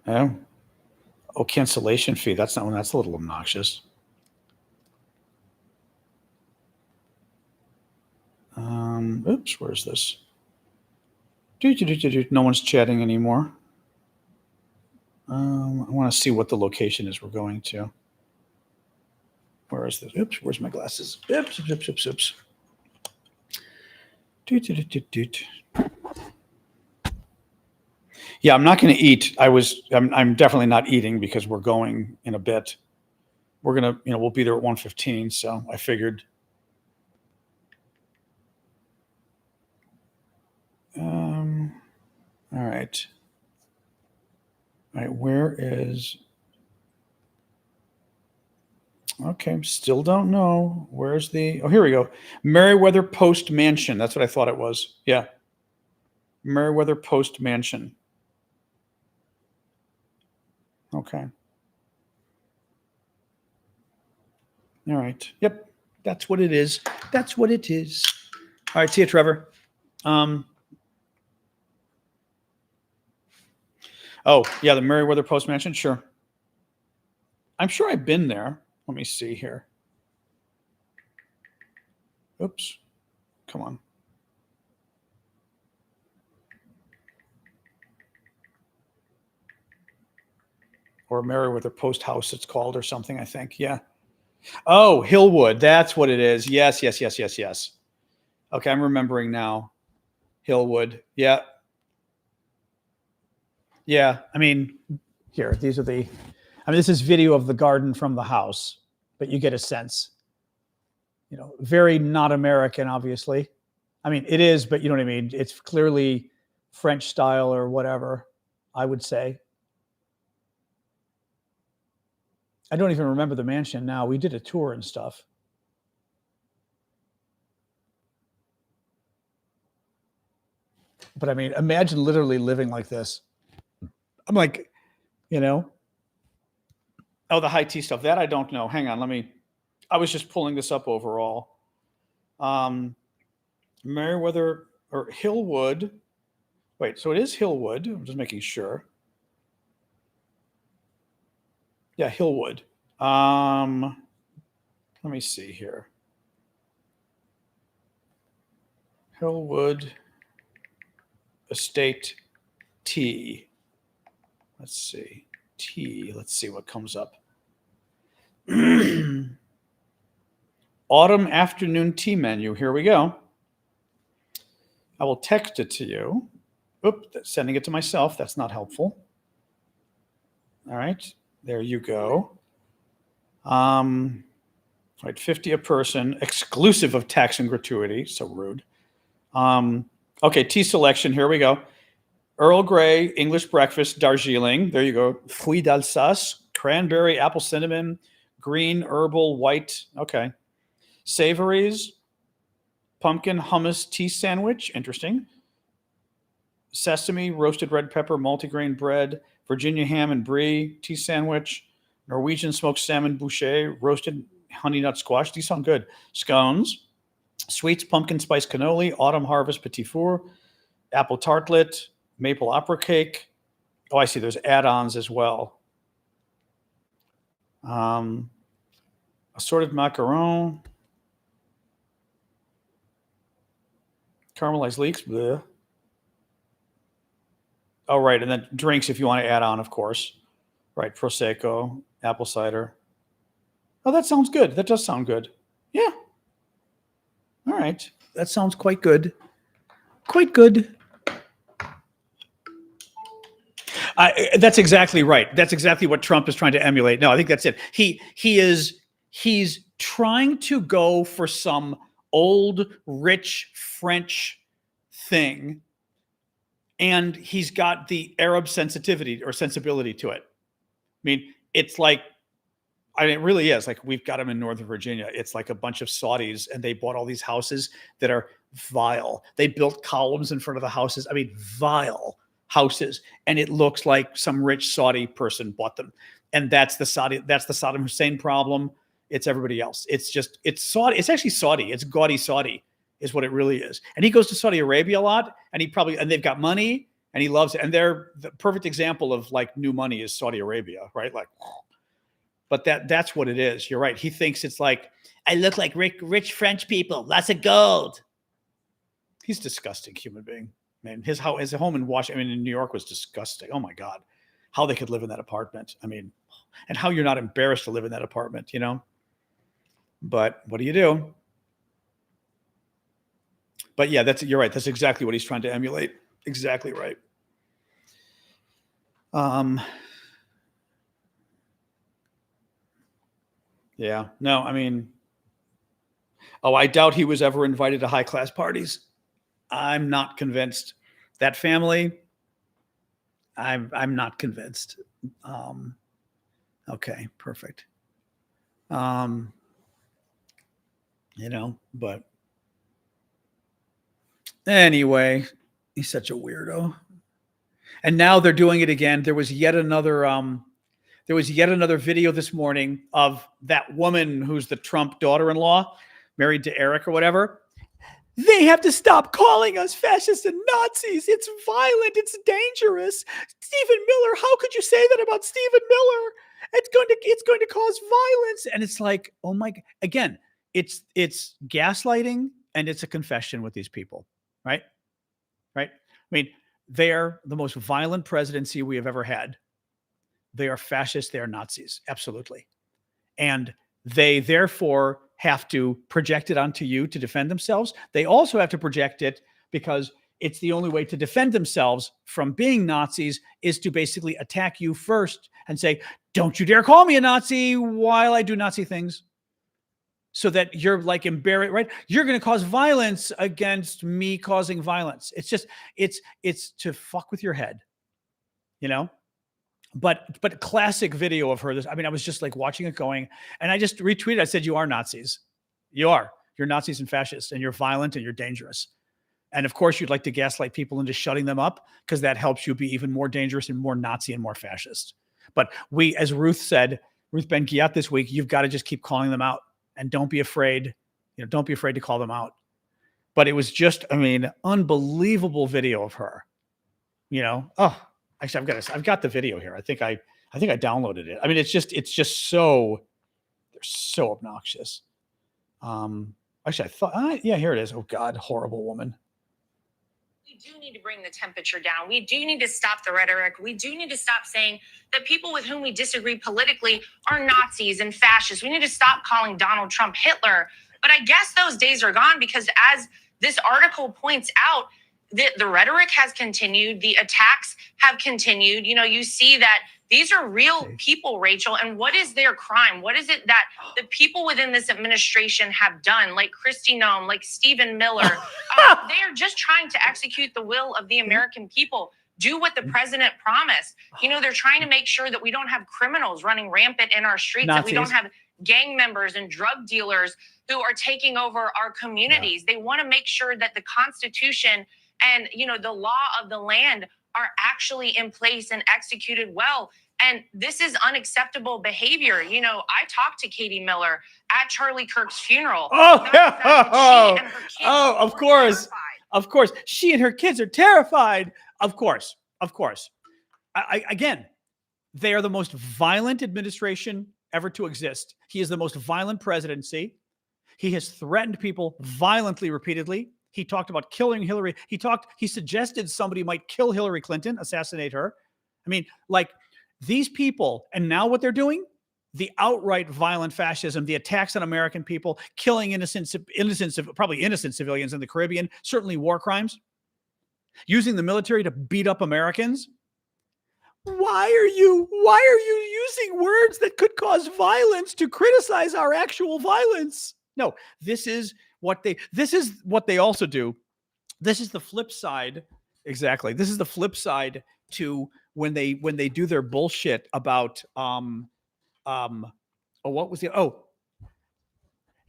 Oh. Oh, cancellation fee. That's not one. That's a little obnoxious. Oops, where's this? No one's chatting anymore. I want to see what the location is we're going to. Where is this? Oops, where's my glasses? Oops. Yeah, I'm not going to eat. I'm definitely not eating because we're going in a bit. We're going to, we'll be there at 1:15. So I figured. All right. All right. Where is? Okay. Still don't know. Where's the? Oh, here we go. Merriweather Post Mansion. That's what I thought it was. Yeah. Merriweather Post Mansion. Okay. All right. Yep. That's what it is. That's what it is. All right. See you, Trevor. Oh, yeah, the Merriweather Post Mansion. Sure. I'm sure I've been there. Let me see here. Oops. Come on. or Meriwether Post House, it's called, or something, I think. Yeah. Oh, Hillwood. That's what it is. Yes. Okay, I'm remembering now. Hillwood. Yeah. Yeah. I mean, here, these are the, I mean, this is video of the garden from the house, but you get a sense. You know, very not American, obviously. I mean, it is, but you know what I mean? It's clearly French style or whatever, I would say. I don't even remember the mansion now. We did a tour and stuff. But I mean, imagine literally living like this. I'm like, you know, oh, the high tea stuff. That I don't know. Hang on, I was just pulling this up overall. Meriwether or Hillwood. Wait, so it is Hillwood. I'm just making sure. Yeah, Hillwood. Let me see here. Hillwood Estate Tea. Let's see. Tea. Let's see what comes up. Autumn afternoon tea menu. Here we go. I will text it to you. Oop, sending it to myself. That's not helpful. All right. There you go. Right, 50 a person, exclusive of tax and gratuity. So rude. Okay, tea selection. Here we go. Earl Grey, English breakfast, Darjeeling. There you go. Fruits d'Alsace, cranberry, apple cinnamon, green, herbal, white. Okay. Savories, pumpkin hummus tea sandwich. Interesting. Sesame, roasted red pepper, multigrain bread, Virginia ham and brie tea sandwich, Norwegian smoked salmon boucher, roasted honey nut squash. These sound good. Scones, sweets, pumpkin spice cannoli, autumn harvest petit four, apple tartlet, maple opera cake. Oh, I see. There's add-ons as well. Assorted macaron, caramelized leeks. Bleh. Oh, right. And then drinks if you want to add on, of course. Right. Prosecco, apple cider. Oh, that sounds good. That does sound good. Yeah. All right. That sounds quite good. Quite good. That's exactly right. That's exactly what Trump is trying to emulate. No, I think that's it. He's trying to go for some old rich French thing, and he's got the Arab sensitivity or sensibility to it. I mean, it's like, I mean, it really is like we've got them in Northern Virginia. It's like a bunch of Saudis, and they bought all these houses that are vile. They built columns in front of the houses. I mean, vile houses, and it looks like some rich Saudi person bought them. And that's the Saddam Hussein problem. It's everybody else. It's Saudi. It's actually Saudi. It's gaudy Saudi is what it really is. And he goes to Saudi Arabia a lot, and they've got money, and he loves it. And they're the perfect example of like new money is Saudi Arabia, right? Like, but that's what it is. You're right. He thinks it's like, I look like rich French people, lots of gold. He's a disgusting human being. Man, his home in Washington, in New York was disgusting. Oh my God, how they could live in that apartment. I mean, and how you're not embarrassed to live in that apartment, you know? But what do you do? But yeah, you're right. That's exactly what he's trying to emulate. Exactly right. Yeah, no, I mean, I doubt he was ever invited to high class parties. I'm not convinced. That family, I'm not convinced. Okay, perfect. You know, but anyway, he's such a weirdo. And now they're doing it again. There was yet another video this morning of that woman who's the Trump daughter-in-law, married to Eric or whatever. They have to stop calling us fascists and Nazis. It's violent. It's dangerous. Stephen Miller, how could you say that about Stephen Miller? It's going to cause violence. And it's like, oh my, again, it's gaslighting, and it's a confession with these people, right? Right? I mean, they're the most violent presidency we have ever had. They are fascists. They are Nazis. Absolutely. And they therefore have to project it onto you to defend themselves. They also have to project it because it's the only way to defend themselves from being Nazis is to basically attack you first and say, don't you dare call me a Nazi while I do Nazi things. So that you're like embarrassed, right? You're going to cause violence against me causing violence. It's just, it's to fuck with your head, you know? But classic video of her. I mean, I was just like watching it going, and I just retweeted. I said, you are Nazis. You're Nazis and fascists, and you're violent and you're dangerous. And of course, you'd like to gaslight people into shutting them up because that helps you be even more dangerous and more Nazi and more fascist. But we, as Ruth said, Ruth Ben-Ghiat this week, you've got to just keep calling them out and don't be afraid. You know, don't be afraid to call them out. But it was just, I mean, unbelievable video of her. You know, oh, actually, I've got the video here. I think I downloaded it. I mean, it's just so, they're so obnoxious. Actually, I thought, yeah, here it is. Oh God, horrible woman. We do need to bring the temperature down. We do need to stop the rhetoric. We do need to stop saying that people with whom we disagree politically are Nazis and fascists. We need to stop calling Donald Trump Hitler. But I guess those days are gone because as this article points out, the rhetoric has continued. The attacks have continued. You know, you see that these are real people, Rachel. And what is their crime? What is it that the people within this administration have done? Like Kristi Noem, like Stephen Miller. They are just trying to execute the will of the American people. Do what the president promised. You know, they're trying to make sure that we don't have criminals running rampant in our streets, Nazis. That we don't have gang members and drug dealers who are taking over our communities. Yeah. They want to make sure that the Constitution and, you know, the law of the land are actually in place and executed well. And this is unacceptable behavior. You know, I talked to Katie Miller at Charlie Kirk's funeral. Oh, of course. Terrified. Of course. She and her kids are terrified. Of course. Of course. Again, they are the most violent administration ever to exist. He is the most violent presidency. He has threatened people violently, repeatedly. He talked about killing Hillary. He suggested somebody might kill Hillary Clinton, assassinate her. I mean, like these people, and now what they're doing, the outright violent fascism, the attacks on American people, killing probably innocent civilians in the Caribbean, certainly war crimes, using the military to beat up Americans. Why are you using words that could cause violence to criticize our actual violence? No, this is what they also do. This is the flip side. Exactly. This is the flip side to when they do their bullshit about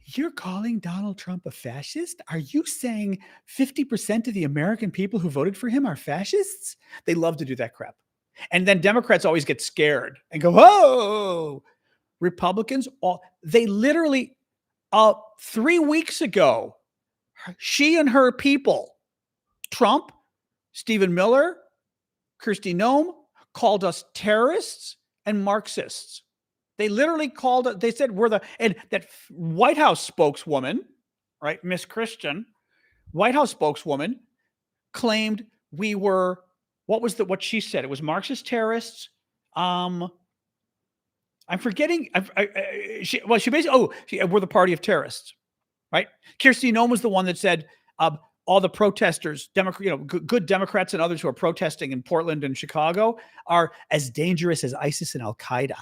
you're calling Donald Trump a fascist? Are you saying 50% of the American people who voted for him are fascists? They love to do that crap. And then Democrats always get scared and go, "Oh, Republicans, they literally 3 weeks ago, she and her people, Trump, Stephen Miller, Kristi Noem, called us terrorists and Marxists." They literally they said and that White House spokeswoman, right, Miss Christian, White House spokeswoman claimed we were, what she said? It was Marxist terrorists. I'm forgetting. She basically, we're the party of terrorists, right? Kristi Noem was the one that said all the protesters, good Democrats and others who are protesting in Portland and Chicago are as dangerous as ISIS and Al Qaeda.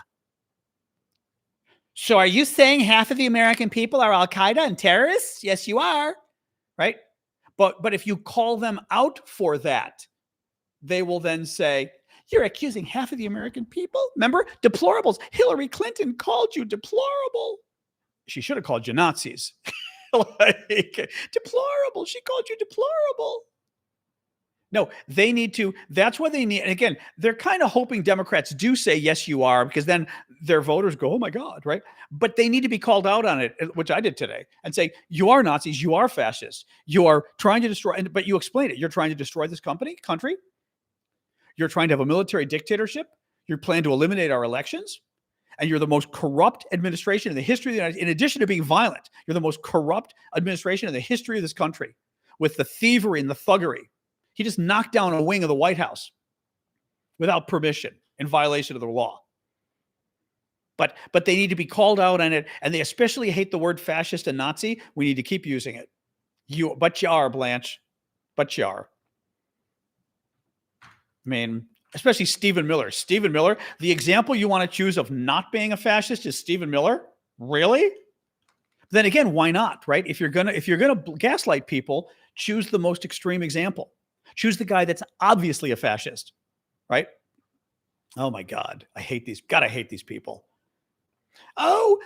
So are you saying half of the American people are Al Qaeda and terrorists? Yes, you are, right? But if you call them out for that, they will then say, you're accusing half of the American people? Remember? Deplorables. Hillary Clinton called you deplorable. She should have called you Nazis. Deplorable. She called you deplorable. No, they need to. That's what they need. And again, they're kind of hoping Democrats do say, yes, you are, because then their voters go, oh my God, right? But they need to be called out on it, which I did today, and say, you are Nazis, you are fascists, you are trying to destroy, but you explain it. You're trying to destroy this country. You're trying to have a military dictatorship. You plan to eliminate our elections. And you're the most corrupt administration in the history of the United States. In addition to being violent, you're the most corrupt administration in the history of this country with the thievery and the thuggery. He just knocked down a wing of the White House without permission in violation of the law. But they need to be called out on it, and they especially hate the word fascist and Nazi. We need to keep using it. But you are, Blanche. But you are. I mean, especially Stephen Miller. Stephen Miller, the example you want to choose of not being a fascist is Stephen Miller? Really? Then again, why not, right? If you're gonna gaslight people, choose the most extreme example. Choose the guy that's obviously a fascist, right? Oh my God, I hate these. God, I hate these people. Oh,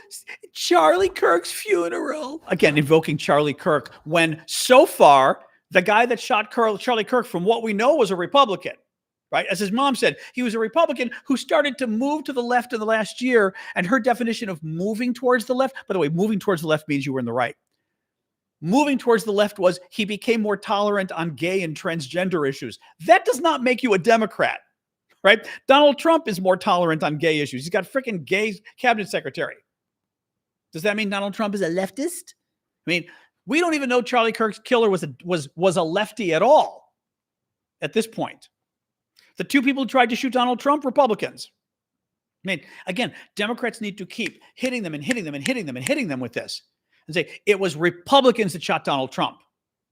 Charlie Kirk's funeral. Again, invoking Charlie Kirk when so far the guy that shot Charlie Kirk, from what we know, was a Republican, right? As his mom said, he was a Republican who started to move to the left in the last year. And her definition of moving towards the left, by the way, moving towards the left means you were in the right. Moving towards the left was he became more tolerant on gay and transgender issues. That does not make you a Democrat. Right? Donald Trump is more tolerant on gay issues. He's got freaking gay cabinet secretary. Does that mean Donald Trump is a leftist? I mean, we don't even know Charlie Kirk's killer was a lefty at all at this point. The two people who tried to shoot Donald Trump, Republicans. I mean, again, Democrats need to keep hitting them and hitting them and hitting them and hitting them with this and say it was Republicans that shot Donald Trump.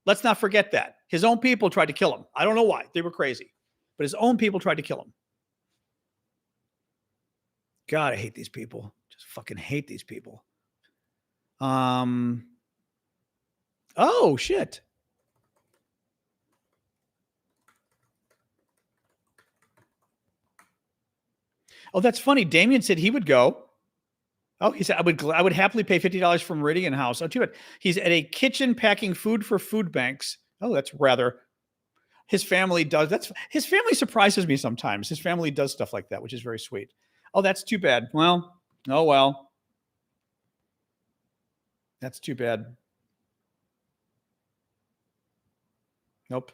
Let's not forget that. His own people tried to kill him. I don't know why. They were crazy. But his own people tried to kill him. God, I hate these people. Just fucking hate these people. Oh, shit. Oh, that's funny. Damien said he would go. Oh, he said, I would happily pay $50 for Meridian House. Oh, too bad. He's at a kitchen packing food for food banks. Oh, that's rather... His family does. His family surprises me sometimes. His family does stuff like that, which is very sweet. Oh, that's too bad. Well, oh well. That's too bad. Nope.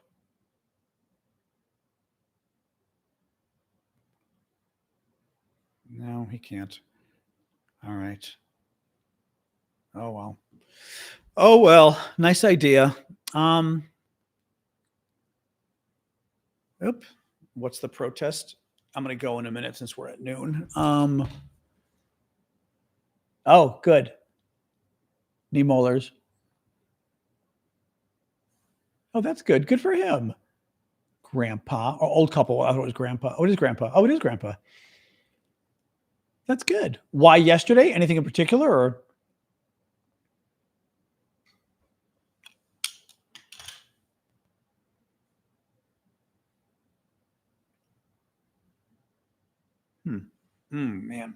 No, he can't. All right. Oh well. Oh well. Nice idea. Oop. What's the protest? I'm going to go in a minute since we're at noon. Oh, good. Niemolers. Oh, that's good. Good for him. Grandpa or old couple. I thought it was grandpa. Oh, it is grandpa. Oh, it is grandpa. That's good. Why yesterday? Anything in particular or? Man.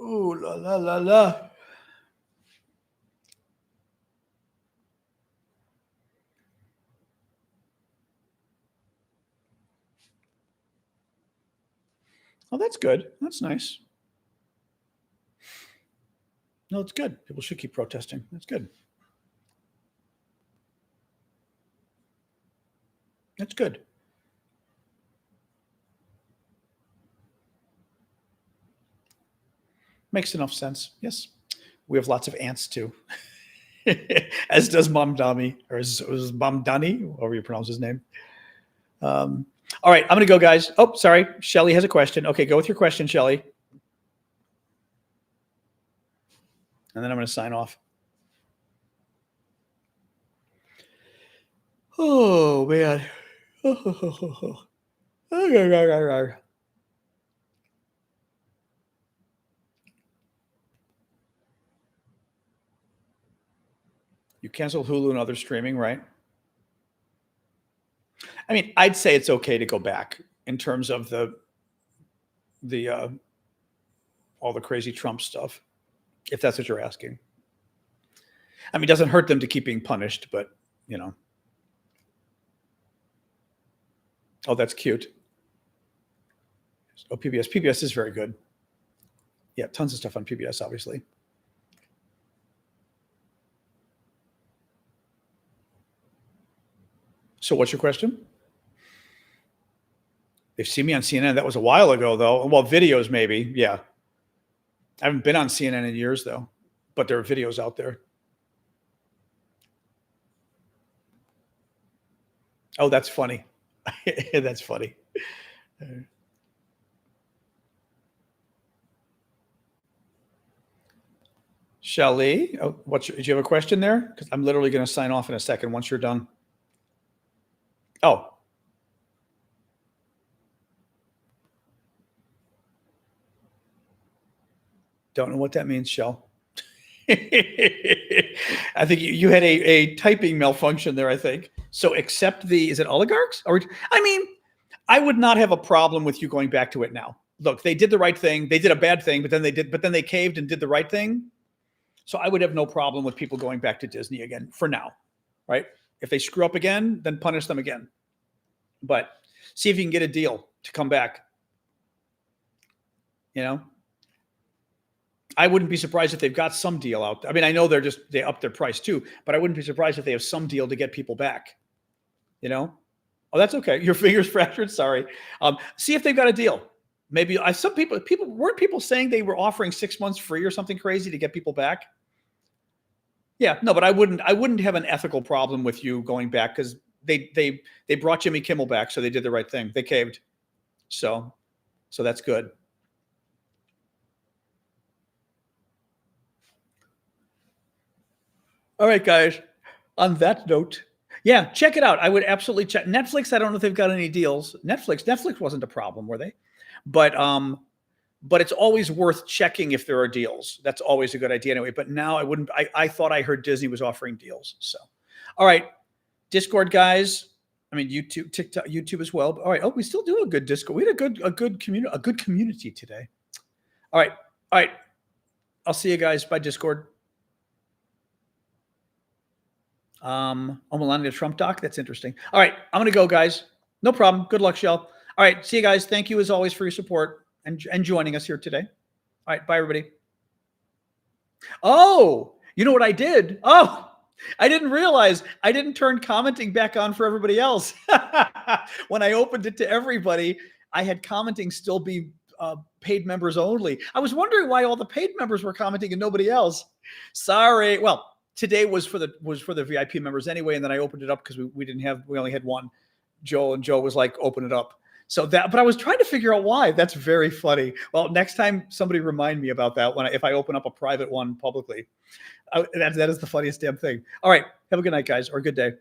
Ooh, la, la, la, la. Oh, that's good. That's nice. No, it's good. People should keep protesting. That's good. That's good. Makes enough sense. Yes. We have lots of ants too. As does Mom Dummy, or is Mom Dunny, however you pronounce his name. All right, I'm going to go, guys. Oh, sorry. Shelly has a question. Okay, go with your question, Shelly. And then I'm going to sign off. Oh, man. You cancel Hulu and other streaming, right? I mean, I'd say it's okay to go back in terms of the all the crazy Trump stuff, if that's what you're asking. I mean, it doesn't hurt them to keep being punished, but you know. Oh, that's cute. Oh, PBS. PBS is very good. Yeah, tons of stuff on PBS, obviously. So what's your question? They've seen me on CNN. That was a while ago, though. Well, videos maybe. Yeah. I haven't been on CNN in years, though. But there are videos out there. Oh, that's funny. That's funny. Shelly, oh, do you have a question there? Because I'm literally going to sign off in a second once you're done. Oh. Don't know what that means, Shell. I think you had a typing malfunction there, I think. So accept is it oligarchs? I mean, I would not have a problem with you going back to it now. Look, they did the right thing. They did a bad thing, but then they caved and did the right thing. So I would have no problem with people going back to Disney again for now, right? If they screw up again, then punish them again. But see if you can get a deal to come back. You know? I wouldn't be surprised if they've got some deal out. I mean, I know they upped their price too, but I wouldn't be surprised if they have some deal to get people back. You know? Oh, that's okay. Your finger's fractured. Sorry. See if they've got a deal. Maybe some people weren't people saying they were offering 6 months free or something crazy to get people back. Yeah, no, but I wouldn't have an ethical problem with you going back because they brought Jimmy Kimmel back, so they did the right thing. They caved. So that's good. All right, guys. On that note, yeah, check it out. I would absolutely check Netflix. I don't know if they've got any deals. Netflix wasn't a problem, were they? But it's always worth checking if there are deals. That's always a good idea anyway. But now I wouldn't. I thought I heard Disney was offering deals. So, all right, Discord guys. I mean, YouTube, TikTok, YouTube as well. All right. Oh, we still do a good Discord. We had a good community today. All right. I'll see you guys by Discord. Melania Trump doc. That's interesting. All right, I'm gonna go, guys. No problem. Good luck, Shell. All right, see you guys. Thank you as always for your support and joining us here today. All right, bye everybody. Oh, you know what I did? Oh, I didn't realize I didn't turn commenting back on for everybody else. When I opened it to everybody, I had commenting still be paid members only. I was wondering why all the paid members were commenting and nobody else. Sorry. Well, today was for the VIP members anyway, and then I opened it up because we only had one. Joe was like, open it up. But I was trying to figure out why. That's very funny. Well, next time somebody remind me about that if I open up a private one publicly. That is the funniest damn thing. All right, have a good night, guys, or a good day.